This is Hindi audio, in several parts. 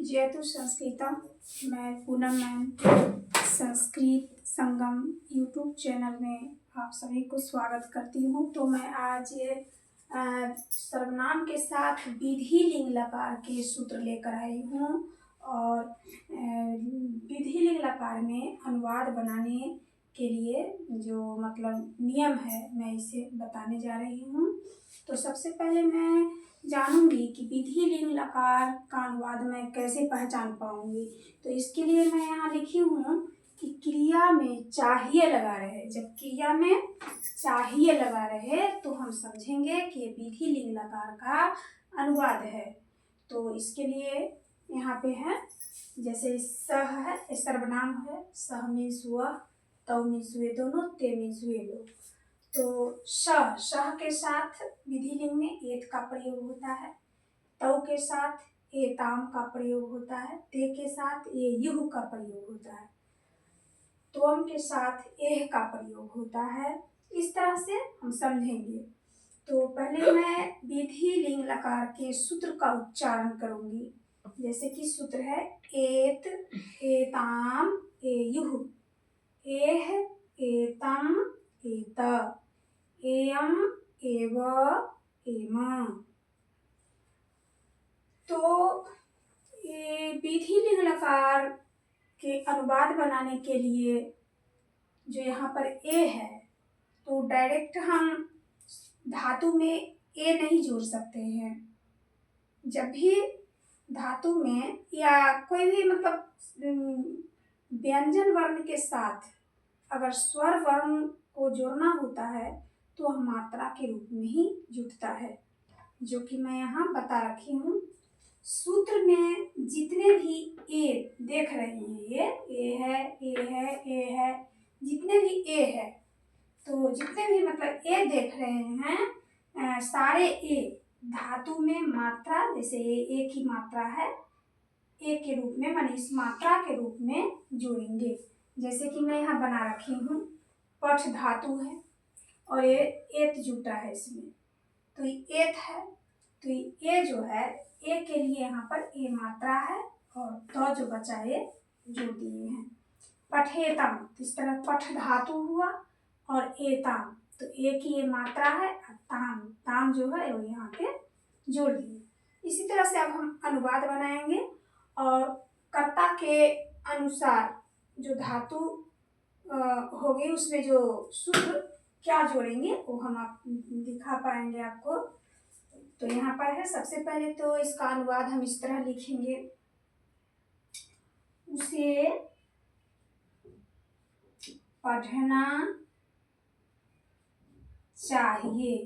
जयतु संस्कृतम। मैं पूनम मैम संस्कृत संगम यूट्यूब चैनल में आप सभी को स्वागत करती हूँ। तो मैं आज सर्वनाम के साथ विधि लिंग लकार के सूत्र लेकर आई हूँ और विधि लिंग लकार में अनुवाद बनाने के लिए जो मतलब नियम है मैं इसे बताने जा रही हूँ। तो सबसे पहले मैं जानूंगी कि विधि लिंग लकार का अनुवाद मैं कैसे पहचान पाऊंगी। तो इसके लिए मैं यहाँ लिखी हूँ कि क्रिया में चाहिए लगा रहे। जब क्रिया में चाहिए लगा रहे तो हम समझेंगे कि विधि लिंग लकार का अनुवाद है। तो इसके लिए यहाँ पे है जैसे सह है, सर्वनाम है। सह मीन्स वह, तव मीन्स वे दोनों, ते मीन्स वे लोग। तो शह के साथ विधि लिंग में एत का प्रयोग होता है। तव के साथ एताम का प्रयोग होता है। ते के साथ ए युह का प्रयोग होता है। त्वम के साथ एह का प्रयोग होता है। इस तरह से हम समझेंगे। तो पहले मैं विधि लिंग लकार के सूत्र का उच्चारण करूंगी। जैसे कि सूत्र है एत, एताम, एयुः, एह, एतम, एत, एयम, एव, एम। तो ये विधि लिंग लकार के अनुवाद बनाने के लिए जो यहाँ पर ए है तो डायरेक्ट हम धातु में ए नहीं जोड़ सकते हैं। जब भी धातु में या कोई भी मतलब व्यंजन वर्ण के साथ अगर स्वर वर्ण को जोड़ना होता है तो वह मात्रा के रूप में ही जुटता है, जो कि मैं यहाँ बता रखी हूँ। सूत्र में जितने भी ए देख रहे हैं, ये ए है, ए है, ए है, जितने भी ए है तो जितने भी मतलब ए देख रहे हैं सारे ए धातु में मात्रा, जैसे ए की मात्रा है, ए के रूप में माने इस मात्रा के रूप में जोड़ेंगे। जैसे कि मैं यहाँ बना रखी हूँ पठ धातु है और ये एत जुटा है इसमें, तो ये एत है। तो ये जो है ए के लिए यहाँ पर ए मात्रा है और तो जो बचा ये जोड़ दिए हैं। पठेतम, इस तरह पठ धातु हुआ और एताम, तो ए की ये मात्रा है और ताम, ताम जो है वो यहाँ पे जोड़ दिए। इसी तरह से अब हम अनुवाद बनाएंगे और कर्ता के अनुसार जो धातु होगी उसमें जो सूत्र क्या जोड़ेंगे वो हम आप दिखा पाएंगे आपको। तो यहाँ पर है सबसे पहले तो इसका अनुवाद हम इस तरह लिखेंगे, उसे पढ़ना चाहिए।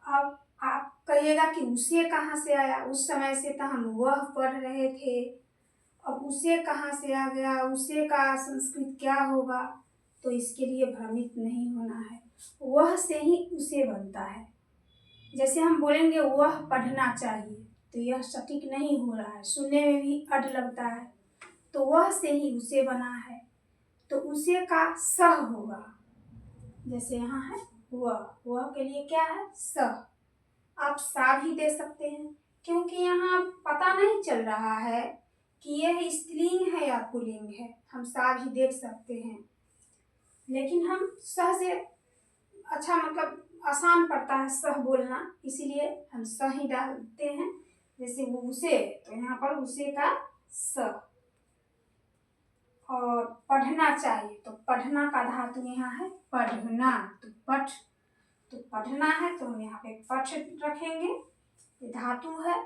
अब आप कहिएगा कि उसे कहाँ से आया, उस समय से तो हम वह पढ़ रहे थे, अब उसे कहाँ से आ गया, उसे का संस्कृत क्या होगा। तो इसके लिए भ्रमित नहीं होना है, वह से ही उसे बनता है। जैसे हम बोलेंगे वह पढ़ना चाहिए तो यह सटीक नहीं हो रहा है, सुनने में भी अड लगता है। तो वह से ही उसे बना है, तो उसे का सह होगा। जैसे यहाँ है वह के लिए क्या है सह। आप सा भी दे सकते हैं क्योंकि यहाँ पता नहीं चल रहा है कि यह स्त्रीलिंग है या पुल्लिंग है, हम सा भी देख सकते हैं। लेकिन हम सह से अच्छा मतलब आसान पड़ता है सह बोलना, इसीलिए हम सह ही डालते हैं। जैसे वो उसे, तो यहाँ पर उसे का स। और पढ़ना चाहिए तो पढ़ना का धातु यहाँ है पढ़ना, तो पठ, तो पढ़ना है तो हम यहाँ पे पठ रखेंगे, ये धातु है।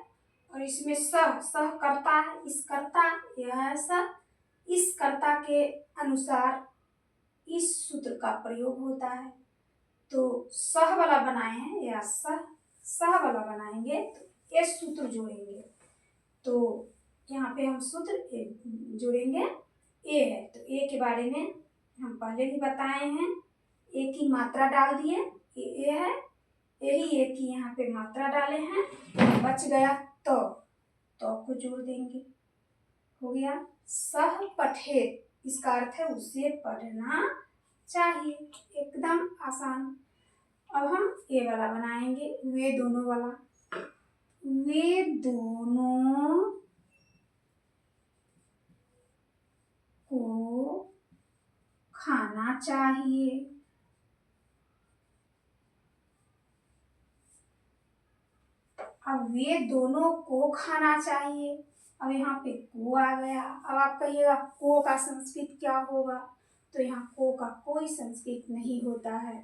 और इसमें सह कर्ता है, इस कर्ता यह है स, इस कर्ता के अनुसार इस सूत्र का प्रयोग होता है। तो सह वाला बनाए हैं या सह वाला बनाएंगे तो ये सूत्र जोड़ेंगे। तो यहाँ पे हम सूत्र जोड़ेंगे ए है, तो ए के बारे में हम पहले भी बताए हैं। ए की मात्रा डाल दिए, ए है, यही ए की यहाँ पे मात्रा डाले हैं, बच गया तो को जोड़ देंगे, हो गया सह पठे। इसका अर्थ है उसे पढ़ना चाहिए, एकदम आसान। अब हम ए वाला बनाएंगे, वे दोनों वाला। वे दोनों को खाना चाहिए। अब वे दोनों को खाना चाहिए। अब यहाँ पे को आ गया। अब आप कहिएगा को का संस्कृत क्या होगा, तो यहाँ को का कोई संस्कृत नहीं होता है,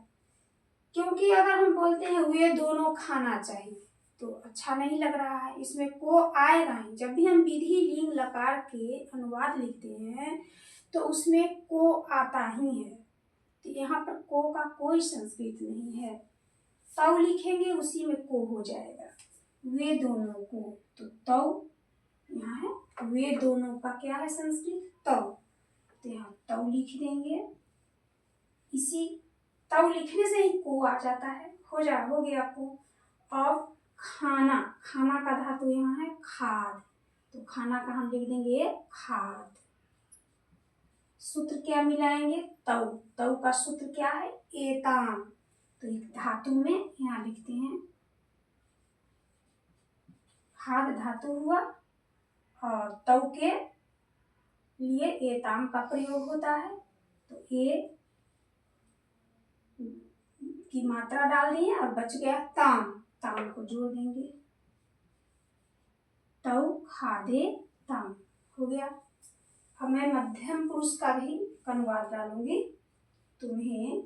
क्योंकि अगर हम बोलते हैं वे दोनों खाना चाहिए तो अच्छा नहीं लग रहा है, इसमें को आएगा ही। जब भी हम विधि लिंग लकार के अनुवाद लिखते हैं तो उसमें को आता ही है, तो यहाँ पर को का कोई संस्कृत नहीं है। तव लिखेंगे उसी में को हो जाएगा। वे दोनों को, तो तव यहाँ है। वे दोनों का क्या है संस्कृत, तव, तो यहाँ तव लिख देंगे। इसी तव लिखने से ही को आ जाता है, हो गया को। और खाना, खाना का धातु यहाँ है खाद, तो खाना का हम लिख देंगे खाद। सूत्र क्या मिलाएंगे, तव, तव का सूत्र क्या है एताम, तो एक धातु में यहाँ लिखते हैं खाद धातु हुआ, और तव के लिए एताम का प्रयोग होता है, तो ए की मात्रा डाल दिए और बच गया ताम, ताम को जोड़ देंगे, तव खादे ताम हो गया। अब मैं मध्यम पुरुष का भी अनुवाद डालूंगी। तुम्हें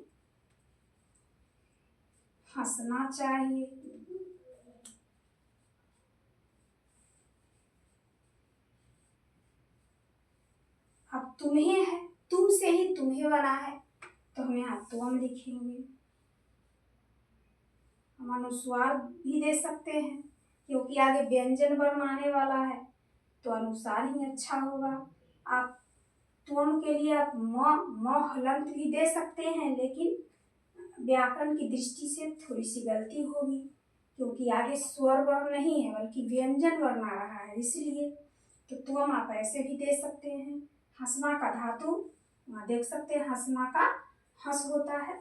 हंसना चाहिए। अब तुम्हें है, तुम से ही तुम्हें बना है, तो हम यहाँ तुम लिखेंगे। हम अनुस्वार भी दे सकते हैं, क्योंकि आगे व्यंजन वर्ण आने वाला है, तो अनुसार ही अच्छा होगा। आप तुम के लिए आप म हलंत भी दे सकते हैं, लेकिन व्याकरण की दृष्टि से थोड़ी सी गलती होगी, क्योंकि आगे स्वर वर्ण नहीं है बल्कि व्यंजन वर्ण आ रहा है, इसलिए। तो तुम आप ऐसे भी दे सकते हैं। हंसना का धातु वहाँ देख सकते हैं, हंसना का हंस होता है,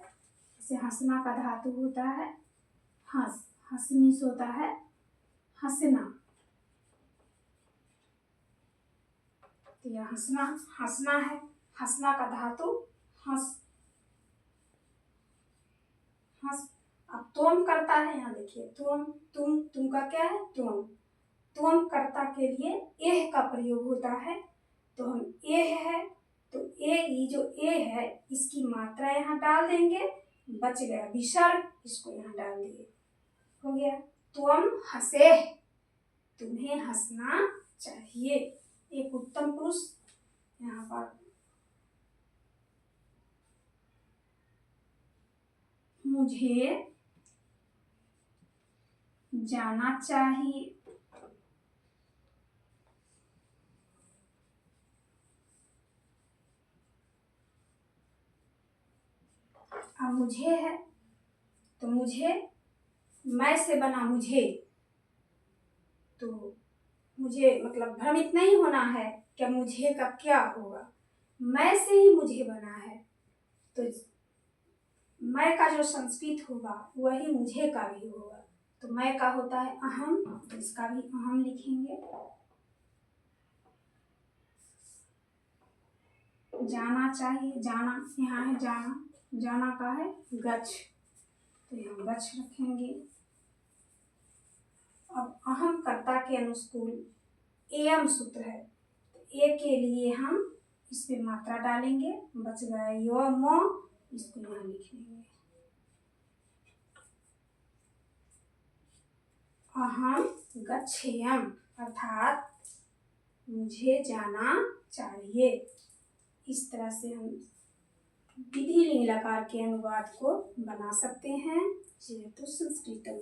इसे हंसना का धातु होता है हंस, हंसनी से होता है हंसना, तो यह हंसना हंसना है। हंसना का धातु हंस, हंस। अब तुम करता है, यहाँ देखिए तुम का क्या है तुम कर्ता के लिए एह का प्रयोग होता है, तो हम एह है, तो ये जो ए है इसकी मात्रा यहाँ डाल देंगे, बच गया विसर्ग, इसको यहाँ डाल दिए, हो गया तुम हंसे, तुम्हें हंसना चाहिए। एक उत्तम पुरुष यहाँ पर मुझे जाना चाहिए। अब मुझे है, तो मुझे मैं से बना मुझे, तो मुझे मतलब भ्रमित नहीं होना है कि मुझे का क्या होगा, मैं से ही मुझे बना है, तो मैं का जो संस्कृत होगा वही मुझे का भी होगा। तो मैं का होता है अहम, तो इसका भी अहम लिखेंगे। जाना चाहिए, जाना यहाँ है जाना, जाना का है गच्छ, तो यहाँ गच्छ रखेंगे। अब अहम कर्ता के अनुकूल एयम सूत्र है, तो ए के लिए हम इस पे मात्रा डालेंगे, बच गया यो मो, इसको यहाँ लिख लेंगे। अहम गच्छेयम अर्थात मुझे जाना चाहिए। इस तरह से हम विधि लिंग लकार के अनुवाद को बना सकते हैं। जेतु संस्कृतम।